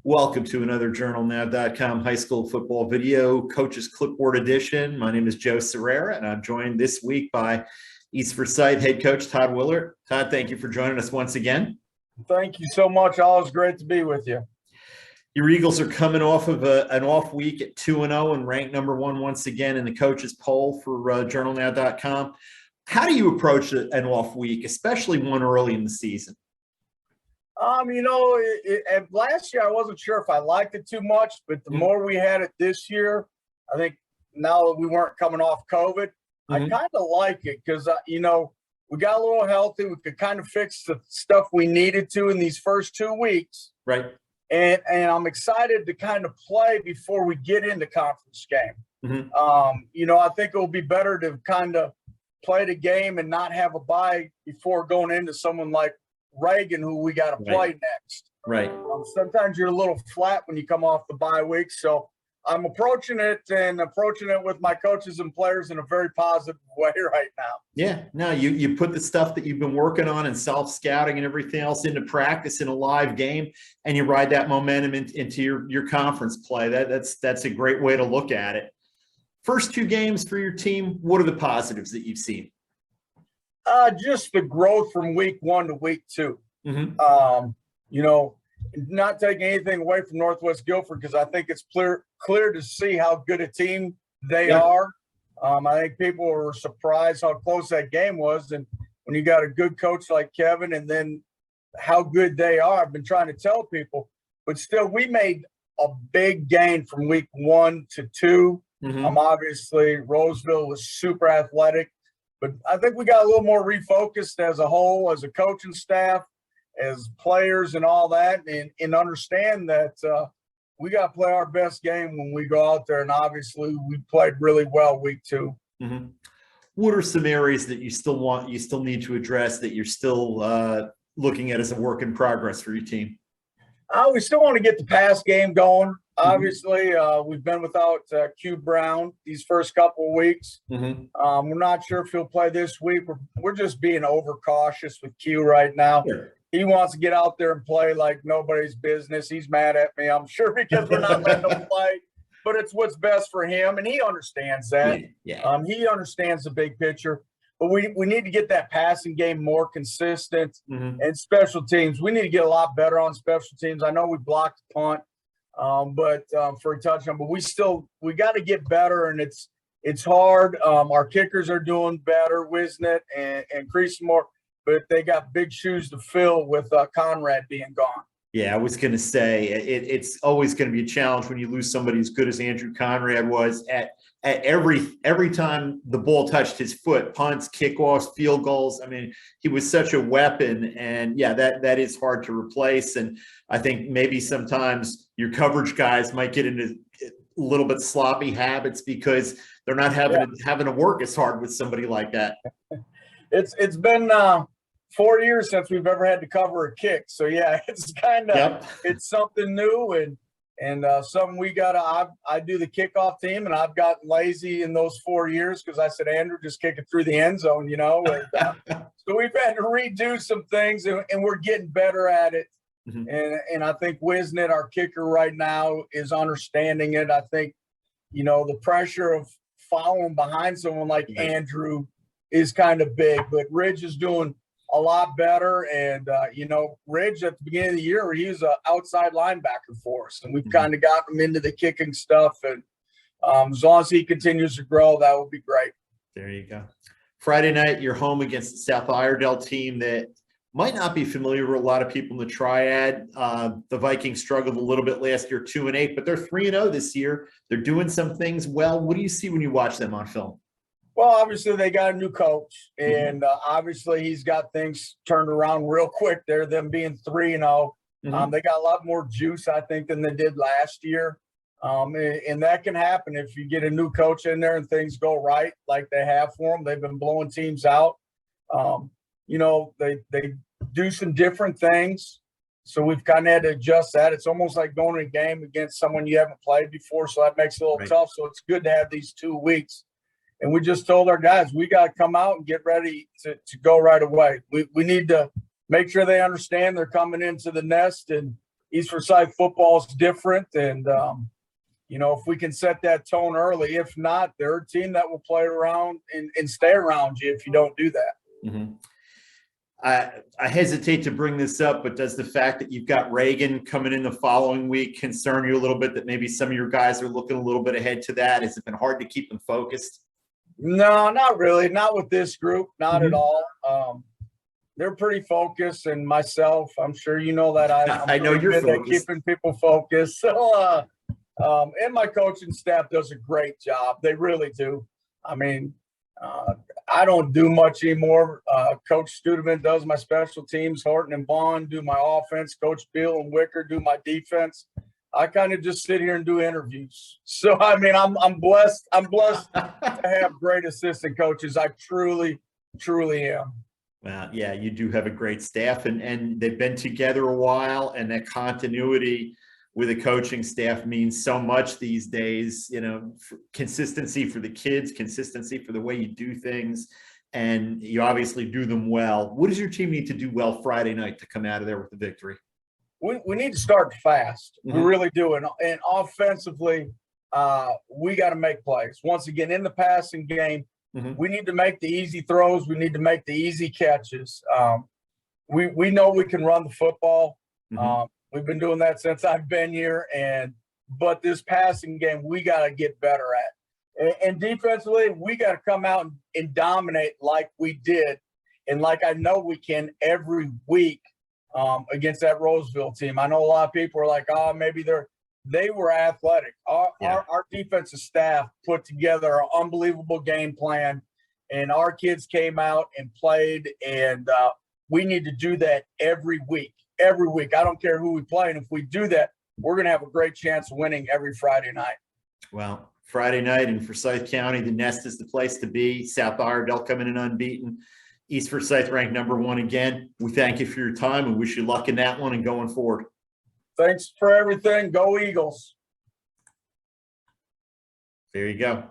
Welcome to another JournalNow.com high school football video, Coach's Clipboard edition. My name is Joe Serrera, and I'm joined this week by East Forsyth head coach Todd Willert. Todd, thank you for joining us once again. Thank you so much. Always great to be with you. Your Eagles are coming off of an off week at 2-0 and ranked number one once again in the coaches poll for JournalNow.com. How do you approach an off week, especially one early in the season? Last year I wasn't sure if I liked it too much, but the more we had it this year, I think now that we weren't coming off COVID, I kind of like it because, we got a little healthy. We could kind of fix the stuff we needed to in these first 2 weeks. Right. And I'm excited to kind of play before we get into conference game. I think it will be better to kind of play the game and not have a bye before going into someone like Reagan, who we got to play next. Right. Sometimes you're a little flat when you come off the bye week. So I'm approaching it with my coaches and players in a very positive way right now. Yeah. No, you put the stuff that you've been working on and self-scouting and everything else into practice in a live game, and you ride that momentum into your conference play. That's a great way to look at it. First 2 games for your team, what are the positives that you've seen? Just the growth from week 1 to week 2. Not taking anything away from Northwest Guilford, because I think it's clear to see how good a team they are. I think people were surprised how close that game was, and when you got a good coach like Kevin, and then how good they are. I've been trying to tell people, but still, we made a big gain from week 1 to 2. Obviously, Roseville was super athletic. But I think we got a little more refocused as a whole, as a coaching staff, as players and all that, and understand that we got to play our best game when we go out there. And obviously we played really well week 2. What are some areas that you still need to address, that you're still looking at as a work in progress for your team? We still want to get the pass game going. Obviously, we've been without Q Brown these first couple of weeks. We're not sure if he'll play this week. We're just being overcautious with Q right now. Sure. He wants to get out there and play like nobody's business. He's mad at me, I'm sure, because we're not letting him play. But it's what's best for him, and he understands that. He understands the big picture. But we need to get that passing game more consistent. And special teams, we need to get a lot better on special teams. I know we blocked the punt. For a touchdown, but we got to get better, and it's hard. Our kickers are doing better, Wisnet and Creasemore, but they got big shoes to fill with Conrad being gone. Yeah, I was going to say it's always going to be a challenge when you lose somebody as good as Andrew Conrad was at every time the ball touched his foot, punts, kickoffs, field goals. I mean, he was such a weapon, and that is hard to replace. And I think maybe sometimes your coverage guys might get into a little bit sloppy habits because they're not having to work as hard with somebody like that. It's been 4 years since we've ever had to cover a kick. So it's kind of it's something new and something we gotta. I do the kickoff team, and I've gotten lazy in those 4 years because I said, Andrew, just kick it through the end zone, And, so we've had to redo some things, and we're getting better at it. And I think Wisnet, our kicker right now, is understanding it. I think the pressure of following behind someone like Andrew is kind of big, but Ridge is doing a lot better. And, Ridge at the beginning of the year, he was an outside linebacker for us, and we've kind of got him into the kicking stuff. And as long as he continues to grow, that would be great. There you go. Friday night, you're home against the South Iredell team that might not be familiar with a lot of people in the Triad. The Vikings struggled a little bit last year, 2-8, but they're 3-0 this year. They're doing some things well. What do you see when you watch them on film? Well, obviously they got a new coach, and obviously he's got things turned around real quick there, them being 3-0. They got a lot more juice, I think, than they did last year. And that can happen if you get a new coach in there and things go right like they have for them. They've been blowing teams out. They do some different things. So we've kind of had to adjust that. It's almost like going to a game against someone you haven't played before, so that makes it a little tough. So it's good to have these 2 weeks. And we just told our guys, we got to come out and get ready to go right away. We need to make sure they understand they're coming into the nest, and East Forsyth football is different, and you know, if we can set that tone early, if not, they're a team that will play around and stay around you if you don't do that. Mm-hmm. I hesitate to bring this up, but does the fact that you've got Reagan coming in the following week concern you a little bit, that maybe some of your guys are looking a little bit ahead to that? Has it been hard to keep them focused? No, not really. Not with this group. Not at all. They're pretty focused, and myself, I'm sure you know that I know you're good at focused. keeping people focused. So, and my coaching staff does a great job. They really do. I mean, I don't do much anymore. Coach Studeman does my special teams. Horton and Vaughn do my offense. Coach Beal and Wicker do my defense. I kind of just sit here and do interviews. So, I mean, I'm blessed. I'm blessed to have great assistant coaches. I truly, truly am. Well, yeah, you do have a great staff, and they've been together a while, and that continuity with a coaching staff means so much these days. You know, consistency for the kids, consistency for the way you do things, and you obviously do them well. What does your team need to do well Friday night to come out of there with the victory? We need to start fast. We really do. And offensively, we got to make plays. Once again, in the passing game, we need to make the easy throws. We need to make the easy catches. We know we can run the football. We've been doing that since I've been here. But this passing game, we got to get better at. And defensively, we got to come out and dominate like we did, and like I know we can every week against that Roseville team. I know a lot of people are like, oh, maybe they were athletic. Our defensive staff put together an unbelievable game plan, and our kids came out and played, and we need to do that every week. Every week. I don't care who we play, and if we do that, we're going to have a great chance of winning every Friday night. Well, Friday night in Forsyth County, the Nest is the place to be. South Iredell coming in unbeaten. East Forsyth ranked #1 again. We thank you for your time and wish you luck in that one and going forward. Thanks for everything. Go Eagles. There you go.